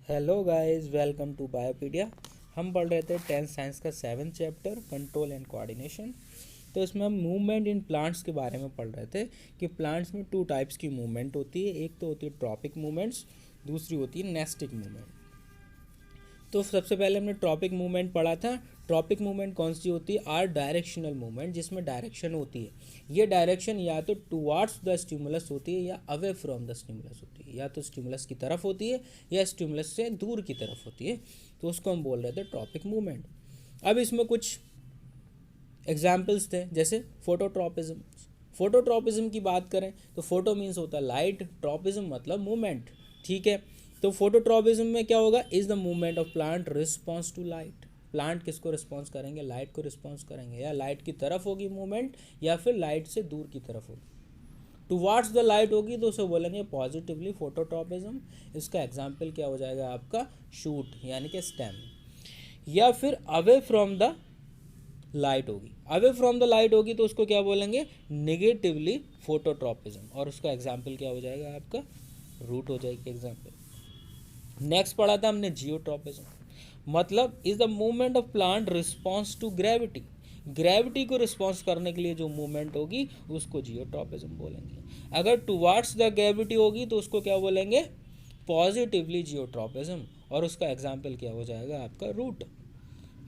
Hello guys, welcome to Biopedia. हम पढ़ रहे थे 10th साइंस का 7th chapter control and coordination. तो इसमें हम मूवमेंट इन प्लांट्स के बारे में पढ़ रहे थे कि प्लांट्स में 2 टाइप्स की मूवमेंट होती है। एक तो होती है ट्रॉपिक मूवमेंट्स, दूसरी होती है नेस्टिक मूवमेंट। तो सबसे पहले हमने ट्रॉपिक मूवमेंट पढ़ा था। ट्रॉपिक मूवमेंट कौन सी होती है? आर डायरेक्शनल मूवमेंट, जिसमें डायरेक्शन होती है। ये डायरेक्शन या तो टुवार्ड्स द स्टिमुलस होती है या अवे फ्रॉम द स्टिमुलस होती है। या तो स्टिमुलस की तरफ होती है या स्टिमुलस से दूर की तरफ होती है। तो उसको हम बोल रहे थे ट्रॉपिक मूवमेंट। अब इसमें कुछ एग्जाम्पल्स थे, जैसे फोटोट्रॉपिज्म। फोटोट्रॉपिज्म की बात करें तो फोटो मीन्स होता है लाइट, ट्रॉपिज्म मतलब मूवमेंट। ठीक है, तो फोटोट्रॉपिज्म में क्या होगा? Is the movement of plant response to light. Plant किसको रिस्पॉन्स करेंगे? लाइट को रिस्पॉन्स करेंगे। या लाइट की तरफ होगी मूवमेंट या फिर लाइट से दूर की तरफ होगी। टुवार्ड्स द लाइट होगी तो उसे बोलेंगे पॉजिटिवली फोटोट्रॉपिज्म। इसका एग्जाम्पल क्या हो जाएगा आपका? शूट यानी कि स्टेम। या फिर अवे फ्रॉम द लाइट होगी। अवे फ्रॉम द लाइट होगी तो उसको क्या बोलेंगे? Negatively phototropism. और उसका एग्जाम्पल क्या हो जाएगा आपका? रूट हो जाएगी एग्जाम्पल। नेक्स्ट पढ़ा था हमने जियोट्रॉपिज्म। मतलब is the movement of plant response to gravity. Gravity को रिस्पॉन्स करने के लिए जो मूवमेंट होगी उसको जियोट्रॉपिज्म बोलेंगे। अगर टुवार्ड्स द ग्रेविटी होगी तो उसको क्या बोलेंगे? Positively geotropism. और उसका एग्जाम्पल क्या हो जाएगा आपका? रूट।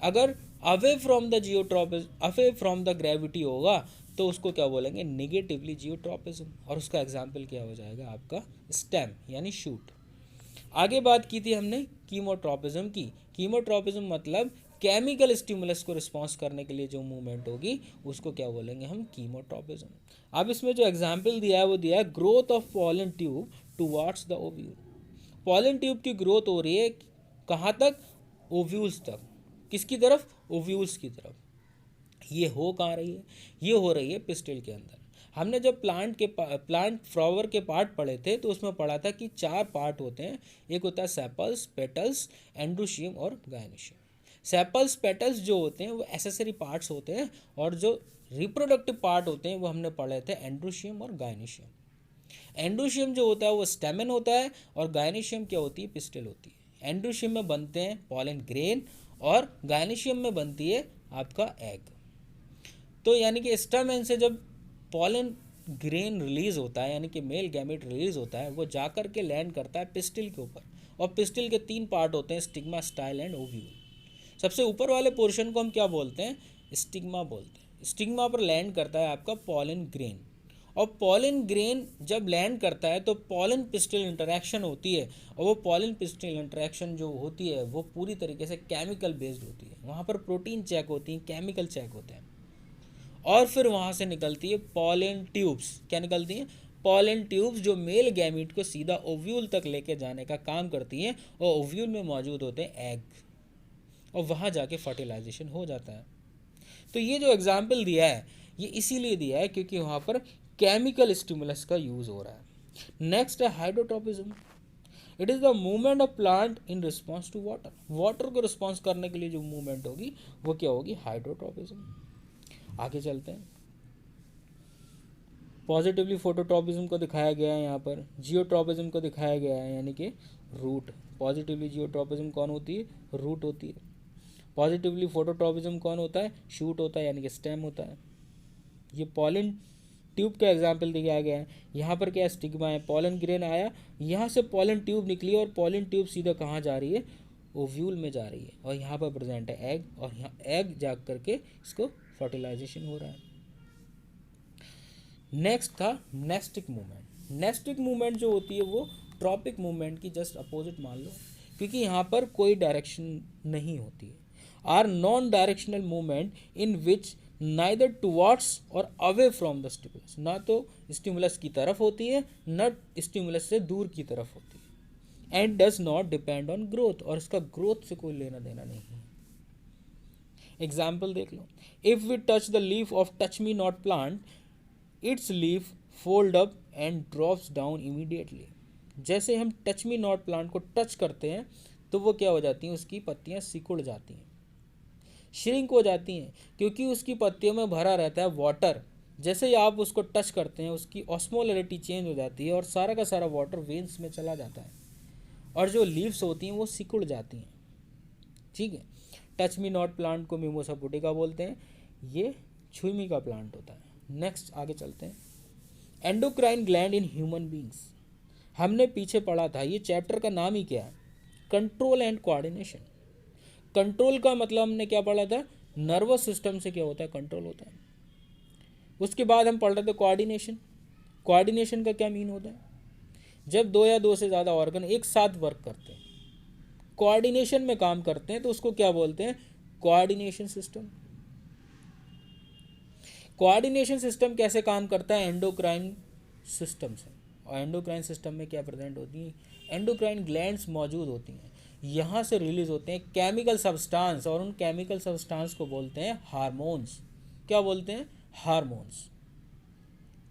अगर away from the geotropism, away from the gravity होगा तो उसको क्या बोलेंगे? Negatively geotropism. और उसका एग्जाम्पल क्या हो जाएगा आपका? स्टेम यानी शूट। आगे बात की थी हमने कीमोट्रॉपिज्म की। कीमोट्रॉपिज्म मतलब केमिकल स्टिमुलस को रिस्पॉन्स करने के लिए जो मूवमेंट होगी उसको क्या बोलेंगे हम? कीमोट्रॉपिज्म। अब इसमें जो एग्जाम्पल दिया है वो दिया है growth of pollen tube towards the ovule. Pollen tube की ग्रोथ हो रही है कहाँ तक? ओव्यूल्स तक। किसकी तरफ? ओव्यूल्स की तरफ। ये हो कहाँ रही है? ये हो रही है पिस्टिल के अंदर। हमने जब प्लांट फ्लावर के पार्ट पढ़े थे तो उसमें पढ़ा था कि 4 पार्ट होते हैं। एक होता है सेपल्स, पेटल्स, एंड्रोशियम और गायनेशियम। सेपल्स पेटल्स जो होते हैं वो एसेसरी पार्ट्स होते हैं, और जो रिप्रोडक्टिव पार्ट होते हैं वो हमने पढ़े थे एंड्रोशियम और गायनेशियम। एंड्रोशियम जो होता है वो स्टेमन होता है, और गायनेशियम क्या होती है? पिस्टिल होती है। एंड्रोशियम में बनते हैं पॉलन ग्रेन, और गायनेशियम में बनती है आपका एग। तो यानी कि स्टेमन से जब पॉलन ग्रेन रिलीज होता है, यानी कि मेल गैमेट रिलीज होता है, वो जाकर के लैंड करता है पिस्टिल के ऊपर। और पिस्टिल के 3 पार्ट होते हैं, स्टिग्मा, स्टाइल एंड ओव्यूल। सबसे ऊपर वाले पोर्शन को हम क्या बोलते हैं? स्टिग्मा बोलते हैं। स्टिग्मा पर लैंड करता है आपका पॉलन ग्रेन। और पॉलन ग्रेन जब लैंड करता है तो पॉलन पिस्टिल इंटरेक्शन होती है, और वो पॉलन पिस्टिल इंटरेक्शन जो होती है वो पूरी तरीके से केमिकल बेस्ड होती है। वहाँ पर प्रोटीन चेक होती हैं, केमिकल चेक होते हैं। और फिर वहाँ से निकलती है पॉलन ट्यूब्स। क्या निकलती हैं? पॉलन ट्यूब्स, जो मेल गैमीट को सीधा ओव्यूल तक लेके जाने का काम करती हैं, और ओव्यूल में मौजूद होते हैं एग, और वहाँ जाके फर्टिलाइजेशन हो जाता है। तो ये जो एग्जाम्पल दिया है ये इसीलिए दिया है क्योंकि वहाँ पर केमिकल स्टिमुलस का यूज़ हो रहा है। नेक्स्ट है hydrotropism. It is the movement of plant in response to water. Water को रिस्पॉन्स करने के लिए जो मूवमेंट होगी वो क्या होगी? हाइड्रोट्रोपिज्म। आगे चलते हैं। पॉजिटिवली फोटोट्रॉपिज्म को दिखाया गया है यहाँ पर, जियोट्रॉपिज्म को दिखाया गया है, यानी कि रूट। पॉजिटिवली जियोट्रॉपिज्म कौन होती है? रूट होती है। पॉजिटिवली फोटोट्रॉपिज्म कौन होता है? शूट होता है, यानी कि स्टेम होता है। ये पॉलन ट्यूब का एग्जाम्पल दिया गया है। यहाँ पर क्या स्टिग्मा है? पॉलन ग्रेन आया, यहाँ से पॉलन ट्यूब निकली, और पॉलन ट्यूब सीधा कहाँ जा रही है? ओव्यूल में जा रही है, और यहाँ पर प्रेजेंट है एग, और यहाँ एग जा करके इसको फर्टिलाइजेशन हो रहा है। नेक्स्ट था नेस्टिक मूवमेंट। नेस्टिक मूवमेंट जो होती है वो ट्रॉपिक मूवमेंट की जस्ट अपोजिट मान लो, क्योंकि यहाँ पर कोई डायरेक्शन नहीं होती है। Are non directional movement in which neither towards और अवे फ्रॉम द स्टिमुलस। ना तो स्टिमुलस की तरफ होती है, न स्टिमुलस से दूर की तरफ होती है। And does not depend on growth, और इसका ग्रोथ से कोई लेना देना नहीं है। एग्जाम्पल देख लो। If we touch the leaf of touch me not plant, its leaf fold up and drops down immediately. जैसे हम टच मी नॉट प्लांट को टच करते हैं तो वो क्या हो जाती हैं? उसकी पत्तियां सिकुड़ जाती हैं, श्रिंक हो जाती हैं, क्योंकि उसकी पत्तियों में भरा रहता है वाटर। जैसे ही आप उसको टच करते हैं उसकी ऑस्मोलरिटी चेंज हो जाती है, और सारा का सारा वाटर वेन्स में चला जाता है, और जो लीव्स होती हैं वो सिकुड़ जाती हैं, ठीक है। टच मी नॉट प्लांट को मिमोसा पुटिका बोलते हैं, ये छुईमी का प्लांट होता है। नेक्स्ट आगे चलते हैं, endocrine gland in human beings. हमने पीछे पढ़ा था, ये चैप्टर का नाम ही क्या है, कंट्रोल एंड कोऑर्डिनेशन। कंट्रोल का मतलब हमने क्या पढ़ा था, नर्वस सिस्टम से क्या होता है, कंट्रोल होता है। उसके बाद हम पढ़ रहे थे कोऑर्डिनेशन। कोऑर्डिनेशन का क्या मीन होता है, जब दो या दो से ज़्यादा ऑर्गन एक साथ वर्क करते हैं, कोऑर्डिनेशन में काम करते हैं, तो उसको क्या बोलते हैं, कोऑर्डिनेशन सिस्टम। कोऑर्डिनेशन सिस्टम कैसे काम करता है, एंडोक्राइन सिस्टम से। और एंडोक्राइन सिस्टम में क्या प्रेजेंट होती है, एंडोक्राइन ग्लैंड्स मौजूद होती हैं, यहाँ से रिलीज होते हैं केमिकल सब्सटेंस, और उन केमिकल सब्सटेंस को बोलते हैं हार्मोन्स। क्या बोलते हैं, हार्मोन्स,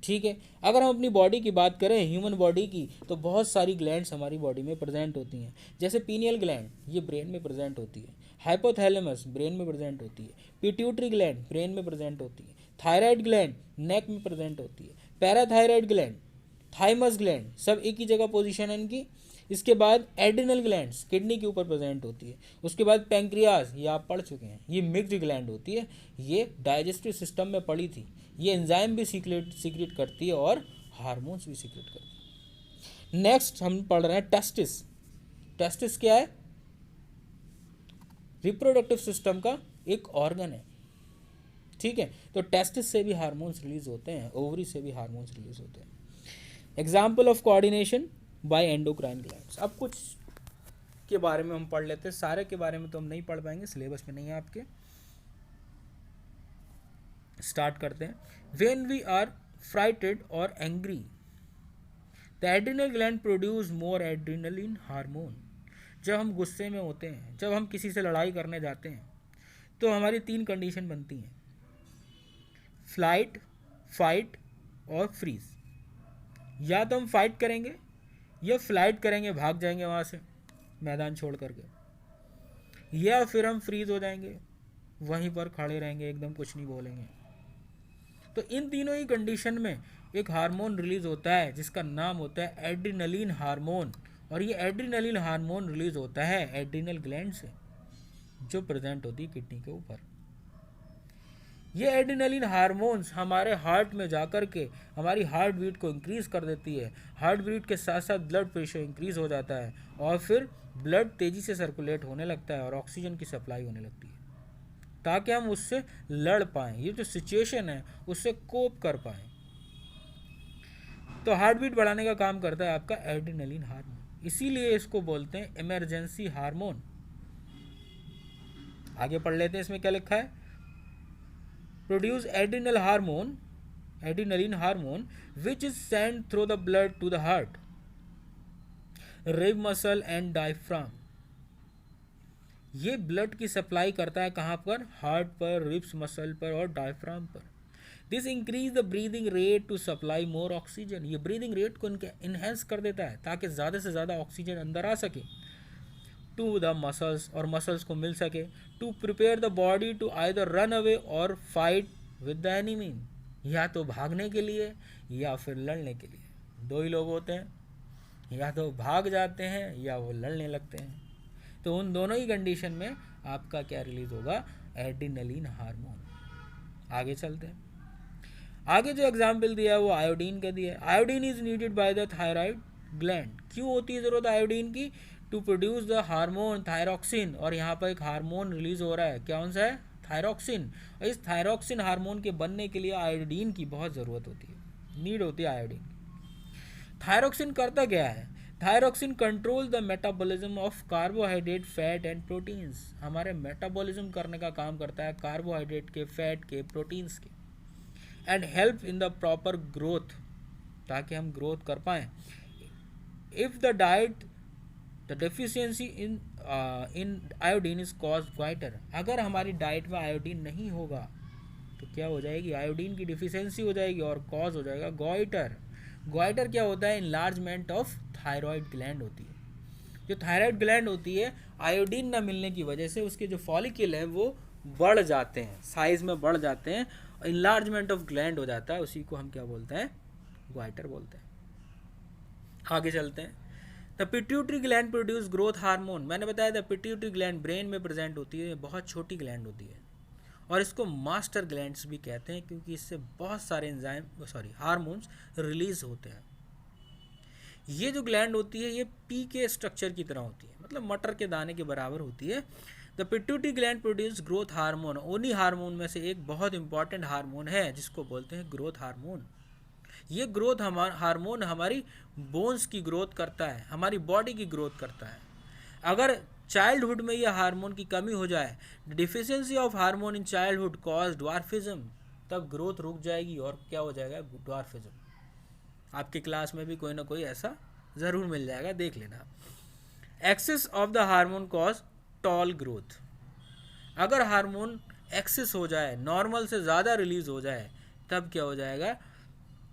ठीक है। अगर हम अपनी बॉडी की बात करें, ह्यूमन बॉडी की, तो बहुत सारी ग्लैंड्स हमारी बॉडी में प्रेजेंट होती हैं। जैसे पीनियल ग्लैंड, ये ब्रेन में प्रेजेंट होती है। हाइपोथैलेमस ब्रेन में प्रेजेंट होती है। पिट्यूटरी ग्लैंड ब्रेन में प्रेजेंट होती है। थायराइड ग्लैंड नेक में प्रेजेंट होती है। पैराथायराइड ग्लैंड, थाइमस ग्लैंड, सब एक ही जगह पोजीशन है इनकी। इसके बाद एड्रिनल ग्लैंड्स किडनी के ऊपर प्रेजेंट होती है। उसके बाद पैंक्रियाज, ये आप पढ़ चुके हैं, ये मिक्स्ड ग्लैंड होती है, ये डाइजेस्टिव सिस्टम में पड़ी थी। ये एंजाइम भी सीक्रेट करती है और हार्मोन्स भी सीक्रेट करती है। नेक्स्ट हम पढ़ रहे हैं टेस्टिस। टेस्टिस क्या है, रिप्रोडक्टिव सिस्टम का एक ऑर्गन है, ठीक है। तो टेस्टिस से भी हार्मोन्स रिलीज होते हैं, ओवरी से भी हार्मोन्स रिलीज होते हैं। Example of coordination bye endocrine glands. अब कुछ के बारे में हम पढ़ लेते हैं, सारे के बारे में तो हम नहीं पढ़ पाएंगे, सिलेबस में नहीं है आपके। स्टार्ट करते हैं। व्हेन वी आर फ्राइटेड और angry, the adrenal gland produce more adrenaline hormone. जब हम गुस्से में होते हैं, जब हम किसी से लड़ाई करने जाते हैं, तो हमारी 3 कंडीशन बनती हैं, फ्लाइट, फाइट और फ्रीज। या तो हम फाइट करेंगे या फ्लाइट करेंगे, भाग जाएंगे वहाँ से मैदान छोड़ करके, या फिर हम फ्रीज हो जाएंगे, वहीं पर खड़े रहेंगे, एकदम कुछ नहीं बोलेंगे। तो इन तीनों ही कंडीशन में एक हार्मोन रिलीज होता है जिसका नाम होता है एड्रिनलिन हार्मोन। और ये एड्रिनलिन हार्मोन रिलीज होता है एड्रिनल ग्लैंड से, जो प्रेजेंट होती है किडनी के ऊपर। ये एड्रिनलिन हार्मोन्स हमारे हार्ट में जाकर के हमारी हार्ट बीट को इंक्रीज कर देती है। हार्ट बीट के साथ साथ ब्लड प्रेशर इंक्रीज हो जाता है, और फिर ब्लड तेजी से सर्कुलेट होने लगता है और ऑक्सीजन की सप्लाई होने लगती है, ताकि हम उससे लड़ पाएँ, ये जो सिचुएशन है उससे कोप कर पाएँ। तो हार्ट बीट बढ़ाने का काम करता है आपका एड्रिनलिन हार्मोन, इसीलिए इसको बोलते हैं इमरजेंसी हार्मोन। आगे पढ़ लेते हैं, इसमें क्या लिखा है, produce adrenal hormone, adrenaline hormone which is send through the blood to the heart, rib muscle and diaphragm. ये ब्लड की सप्लाई करता है कहाँ पर, हार्ट पर, रिब्स मसल पर और डायफ्राम पर। This increase the breathing rate to supply more oxygen. ये ब्रीदिंग रेट को इनहेंस कर देता है ताकि ज़्यादा से ज़्यादा ऑक्सीजन अंदर आ सके टू द मसल्स, और मसल्स को मिल सके, to prepare the body to either run away और फाइट विद द एनिमी। या तो भागने के लिए या फिर लड़ने के लिए। 2 ही लोग होते हैं, या तो भाग जाते हैं या वो लड़ने लगते हैं। तो उन दोनों ही कंडीशन में आपका क्या रिलीज होगा, एड्रिनलिन हार्मोन। आगे चलते हैं। आगे जो एग्जाम्पल दिया है वो आयोडीन का दिया है। Iodine is needed by the thyroid gland. क्यों होती है ज़रूरत आयोडीन की, to produce the hormone thyroxine. और यहाँ पर एक हार्मोन रिलीज हो रहा है, कौन सा है, थायरॉक्सिन। और इस थायरॉक्सिन हार्मोन के बनने के लिए आयोडीन की बहुत ज़रूरत होती है, नीड होती है आयोडीन। थायरॉक्सिन करता क्या है, thyroxine control the metabolism of carbohydrate, fat and proteins. हमारे मेटाबॉलिज्म करने का काम करता है कार्बोहाइड्रेट के, फैट के, प्रोटीन्स के। And help in the proper growth, ताकि हम ग्रोथ कर पाएँ। If the diet the deficiency in iodine is cause goitre. अगर हमारी डाइट में आयोडीन नहीं होगा तो क्या हो जाएगी, आयोडीन की डिफिशियंसी हो जाएगी और कॉज हो जाएगा ग्वाइटर। ग्वाइटर क्या होता है, इनलार्जमेंट ऑफ थायराइड ग्लैंड होती है। जो थायराइड ग्लैंड होती है, आयोडीन ना मिलने की वजह से उसके जो फॉलिकल हैं वो बढ़ जाते हैं, साइज में बढ़ जाते हैं, इनलार्जमेंट ऑफ ग्लैंड हो जाता है। उसी को हम क्या बोलते हैं, ग्वाइटर बोलते हैं। आगे चलते हैं। The pituitary gland produce growth hormone. मैंने बताया था पिट्यूटरी ग्लैंड ब्रेन में प्रेजेंट होती है, बहुत छोटी ग्लैंड होती है और इसको मास्टर ग्लैंड्स भी कहते हैं क्योंकि इससे बहुत सारे हार्मोन्स रिलीज होते हैं। ये जो ग्लैंड होती है ये पी के स्ट्रक्चर की तरह होती है, मतलब मटर के दाने के बराबर होती है। The pituitary gland produce growth hormone. उन्हीं हार्मोन में से एक बहुत इंपॉर्टेंट हार्मोन है जिसको बोलते हैं ग्रोथ हार्मोन। ये ग्रोथ हार्मोन हमारी बोन्स की ग्रोथ करता है, हमारी बॉडी की ग्रोथ करता है। अगर चाइल्डहुड में यह हार्मोन की कमी हो जाए, deficiency of hormone in childhood cause dwarfism, तब ग्रोथ रुक जाएगी और क्या हो जाएगा, ड्वार्फिज्म। आपकी क्लास में भी कोई ना कोई ऐसा ज़रूर मिल जाएगा, देख लेना। Excess of the hormone cause tall growth. अगर हार्मोन एक्सेस हो जाए, नॉर्मल से ज़्यादा रिलीज हो जाए, तब क्या हो जाएगा,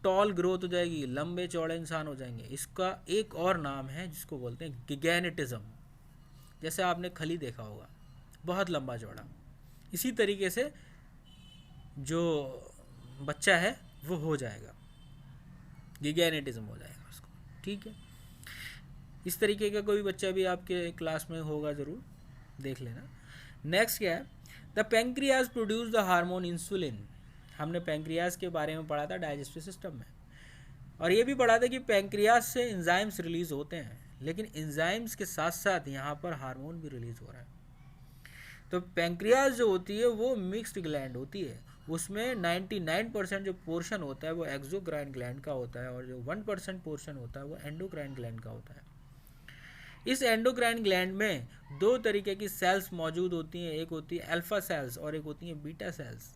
टॉल ग्रोथ हो जाएगी, लंबे चौड़े इंसान हो जाएंगे। इसका एक और नाम है जिसको बोलते हैं गिगैनेटिज्म। जैसे आपने खली देखा होगा, बहुत लंबा चौड़ा, इसी तरीके से जो बच्चा है वो हो जाएगा, गिगैनेटिज्म हो जाएगा उसको। ठीक है, इस तरीके का कोई बच्चा भी आपके क्लास में होगा, ज़रूर देख लेना। नेक्स्ट क्या है, the pancreas produce the hormone insulin. हमने पेंक्रियाज के बारे में पढ़ा था डाइजेस्टिव सिस्टम में, और ये भी पढ़ा था कि पेंक्रियाज से एंजाइम्स रिलीज होते हैं, लेकिन एंजाइम्स के साथ साथ यहाँ पर हार्मोन भी रिलीज हो रहा है। तो पेंक्रियाज जो होती है वो मिक्स्ड ग्लैंड होती है, उसमें 99% जो पोर्शन होता है वो एक्सोक्राइन ग्लैंड का होता है और जो 1% पोर्शन होता है वो एंडोक्राइन ग्लैंड का होता है। इस एंडोक्राइन ग्लैंड में दो तरीके की सेल्स मौजूद होती हैं, एक होती है अल्फा सेल्स और एक होती है बीटा सेल्स।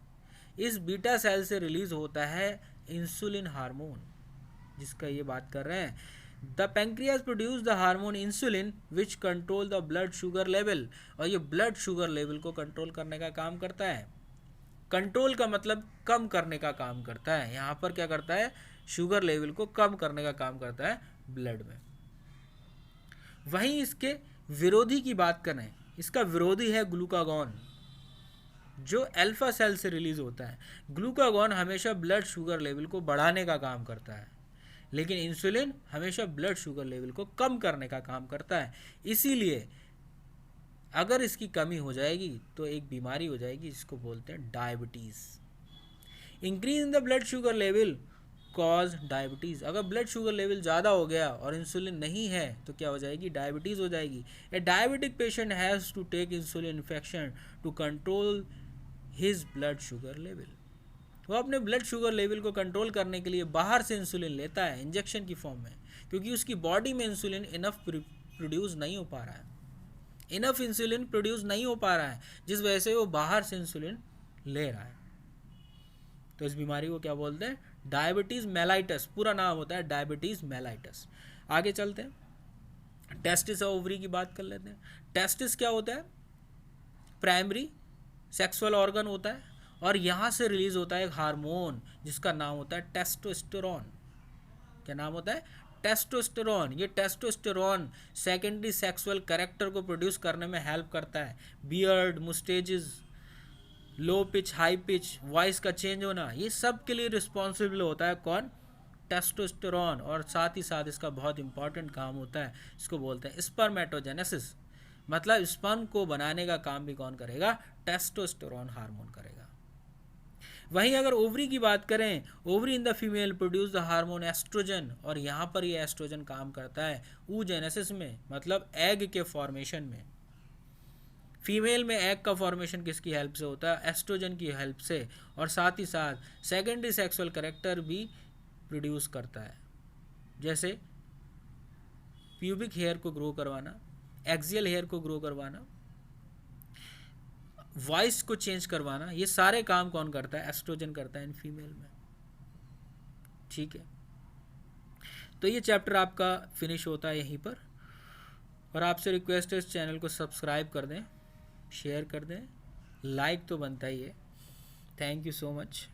इस बीटा सेल से रिलीज होता है इंसुलिन हार्मोन, जिसका ये बात कर रहे हैं। The pancreas produce the hormone insulin which control the blood sugar level, और ये ब्लड शुगर लेवल को कंट्रोल करने का काम करता है। कंट्रोल का मतलब कम करने का काम करता है, यहाँ पर क्या करता है, शुगर लेवल को कम करने का काम करता है ब्लड में। वहीं इसके विरोधी की बात करें, इसका विरोधी है ग्लूकागॉन, जो अल्फा सेल से रिलीज होता है। ग्लूकागॉन हमेशा ब्लड शुगर लेवल को बढ़ाने का काम करता है, लेकिन इंसुलिन हमेशा ब्लड शुगर लेवल को कम करने का काम करता है। इसीलिए अगर इसकी कमी हो जाएगी तो एक बीमारी हो जाएगी जिसको बोलते हैं diabetes. Increase in the blood sugar level cause diabetes. अगर ब्लड शुगर लेवल ज़्यादा हो गया और इंसुलिन नहीं है तो क्या हो जाएगी, डायबिटीज़ हो जाएगी। A diabetic patient has to take insulin infection to control his blood sugar level. वो अपने ब्लड शुगर लेवल को कंट्रोल करने के लिए बाहर से इंसुलिन लेता है इंजेक्शन की फॉर्म में, क्योंकि उसकी बॉडी में इंसुलिन इनफ प्रोड्यूस नहीं हो पा रहा है, इनफ इंसुलिन प्रोड्यूस नहीं हो पा रहा है, जिस वजह से वो बाहर से इंसुलिन ले रहा है। तो इस बीमारी को क्या बोलते हैं, डायबिटीज़ मेलाइटस, पूरा नाम होता है डायबिटीज़ मेलाइटस। आगे चलते हैं, टेस्टिस और ओवरी की बात कर लेते हैं। टेस्टिस क्या होता है, प्राइमरी सेक्सुअल ऑर्गन होता है और यहाँ से रिलीज होता है एक हार्मोन जिसका नाम होता है टेस्टोस्टेरोन। क्या नाम होता है, टेस्टोस्टेरोन। ये टेस्टोस्टेरोन सेकेंडरी सेक्सुअल कैरेक्टर को प्रोड्यूस करने में हेल्प करता है। Beard, moustaches, low pitch, high pitch, voice का चेंज होना, ये सब के लिए रिस्पॉन्सिबल होता है कौन, टेस्टोस्टेरोन। और साथ ही साथ इसका बहुत इंपॉर्टेंट काम होता है, इसको बोलते हैं स्पर्मेटोजेनेसिस, मतलब स्पर्म को बनाने का काम भी कौन करेगा, टेस्टोस्टेरोन हार्मोन करेगा। वहीं अगर ओवरी की बात करें, ovary in the female produce the hormone oestrogen, और यहाँ पर ये एस्ट्रोजन काम करता है oogenesis में, मतलब एग के फॉर्मेशन में। फीमेल में एग का फॉर्मेशन किसकी हेल्प से होता है, एस्ट्रोजन की हेल्प से, और साथ ही साथ सेकेंडरी सेक्सुअल कैरेक्टर भी प्रोड्यूस करता है, जैसे प्यूबिक हेयर को ग्रो करवाना, एक्सियल हेयर को ग्रो करवाना, वॉइस को चेंज करवाना, ये सारे काम कौन करता है, एस्ट्रोजन करता है इन फीमेल में। ठीक है, तो ये चैप्टर आपका फिनिश होता है यहीं पर, और आपसे रिक्वेस्ट है इस चैनल को सब्सक्राइब कर दें, शेयर कर दें, लाइक तो बनता ही है। Thank you so much.